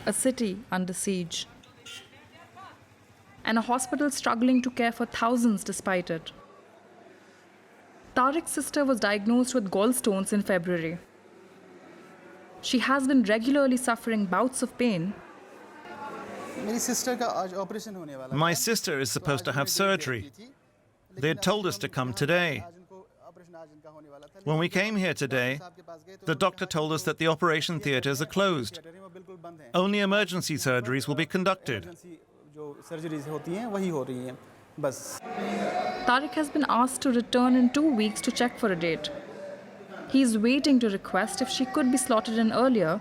a city under siege, and a hospital struggling to care for thousands despite it. Tariq's sister was diagnosed with gallstones in February. She has been regularly suffering bouts of pain. My sister is supposed to have surgery. They had told us to come today. When we came here today, the doctor told us that the operation theatres are closed. Only emergency surgeries will be conducted. Tariq has been asked to return in 2 weeks to check for a date. He is waiting to request if she could be slotted in earlier,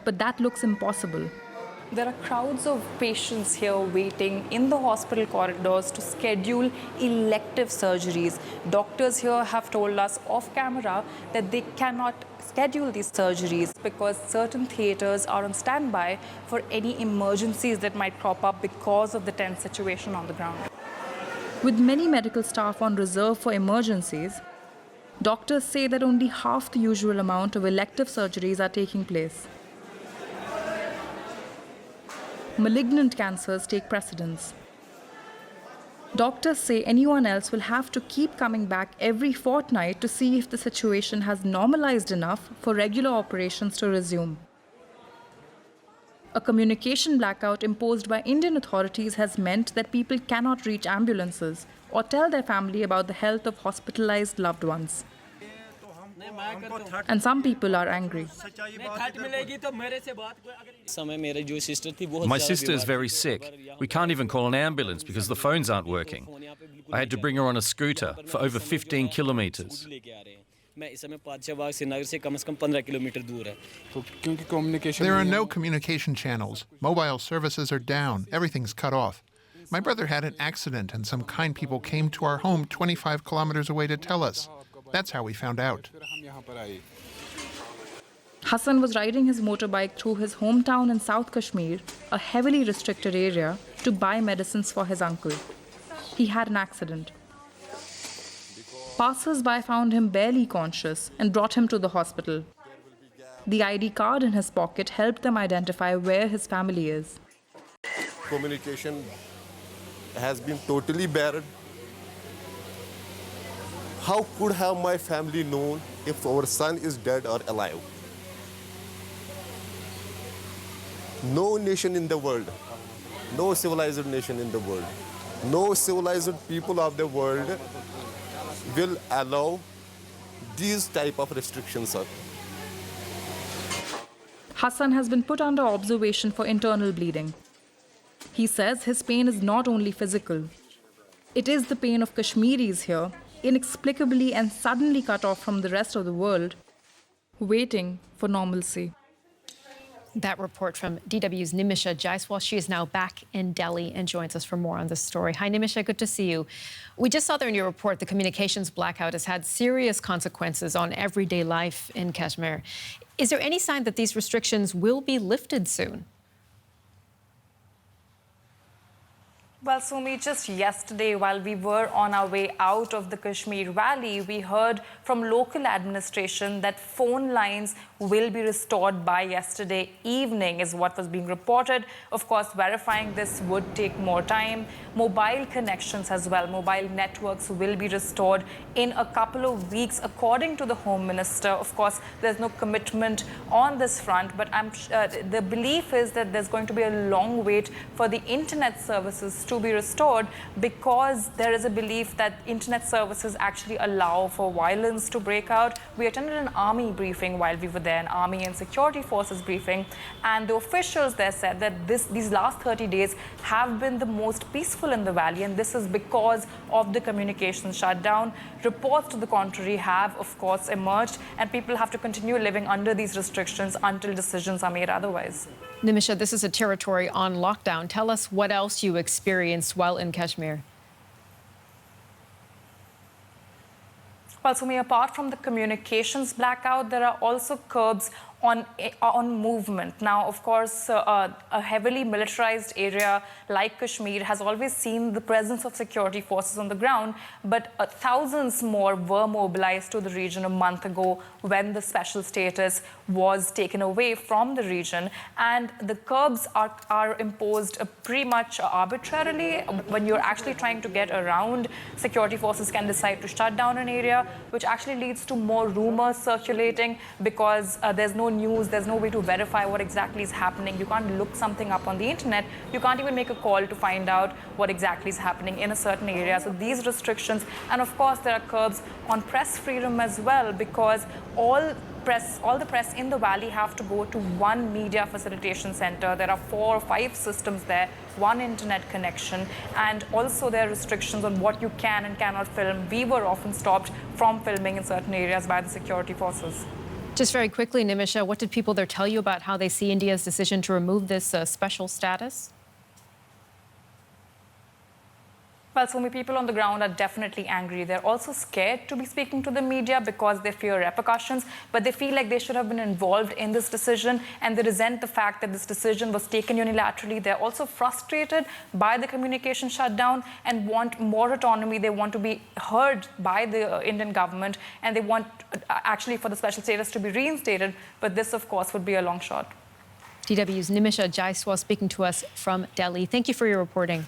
but that looks impossible. There are crowds of patients here waiting in the hospital corridors to schedule elective surgeries. Doctors here have told us off camera that they cannot schedule these surgeries because certain theatres are on standby for any emergencies that might crop up because of the tense situation on the ground. With many medical staff on reserve for emergencies, doctors say that only half the usual amount of elective surgeries are taking place. Malignant cancers take precedence. Doctors say anyone else will have to keep coming back every fortnight to see if the situation has normalized enough for regular operations to resume. A communication blackout imposed by Indian authorities has meant that people cannot reach ambulances or tell their family about the health of hospitalized loved ones. And some people are angry. My sister is very sick. We can't even call an ambulance because the phones aren't working. I had to bring her on a scooter for over 15 kilometers. There are no communication channels. Mobile services are down. Everything's cut off. My brother had an accident and some kind people came to our home 25 kilometers away to tell us. That's how we found out. Hassan was riding his motorbike through his hometown in South Kashmir, a heavily restricted area, to buy medicines for his uncle. He had an accident. Passers-by found him barely conscious and brought him to the hospital. The ID card in his pocket helped them identify where his family is. Communication has been totally barren. How could have my family known if our son is dead or alive? No nation in the world, no civilized nation in the world, no civilized people of the world will allow these type of restrictions. Hassan has been put under observation for internal bleeding. He says his pain is not only physical. It is the pain of Kashmiris here, inexplicably and suddenly cut off from the rest of the world, waiting for normalcy. That report from DW's Nimisha Jaiswal. She is now back in Delhi and joins us for more on this story. Hi, Nimisha, good to see you. We just saw there in your report the communications blackout has had serious consequences on everyday life in Kashmir. Is there any sign that these restrictions will be lifted soon? Well, Sumi, just yesterday, while we were on our way out of the Kashmir Valley, we heard from local administration that phone lines will be restored by yesterday evening, is what was being reported. Of course, verifying this would take more time. Mobile connections as well, mobile networks will be restored in a couple of weeks, according to the Home Minister. Of course, there's no commitment on this front, but the belief is that there's going to be a long wait for the internet services to be restored, because there is a belief that internet services actually allow for violence to break out. We attended an army briefing while we were there, an army and security forces briefing, and the officials there said that these last 30 days have been the most peaceful in the valley, and this is because of the communications shutdown. Reports to the contrary have, of course, emerged, and people have to continue living under these restrictions until decisions are made otherwise. Nimisha, this is a territory on lockdown. Tell us what else you experienced while in Kashmir. Well, Sumi, apart from the communications blackout, there are also curbs on movement. Now, of course, a heavily militarized area like Kashmir has always seen the presence of security forces on the ground, but thousands more were mobilized to the region a month ago when the special status was taken away from the region, and the curbs are imposed pretty much arbitrarily. When you're actually trying to get around, security forces can decide to shut down an area, which actually leads to more rumors circulating because there's no news, there's no way to verify what exactly is happening. You can't look something up on the internet. You can't even make a call to find out what exactly is happening in a certain area. So these restrictions, and of course there are curbs on press freedom as well, because all the press in the valley have to go to one media facilitation center. There are 4 or 5 systems there, one internet connection, and also there are restrictions on what you can and cannot film. We were often stopped from filming in certain areas by the security forces. Just very quickly, Nimisha, what did people there tell you about how they see India's decision to remove this special status? Well, so many people on the ground are definitely angry. They're also scared to be speaking to the media because they fear repercussions, but they feel like they should have been involved in this decision, and they resent the fact that this decision was taken unilaterally. They're also frustrated by the communication shutdown and want more autonomy. They want to be heard by the Indian government, and they want actually for the special status to be reinstated, but this, of course, would be a long shot. DW's Nimisha Jaiswal speaking to us from Delhi. Thank you for your reporting.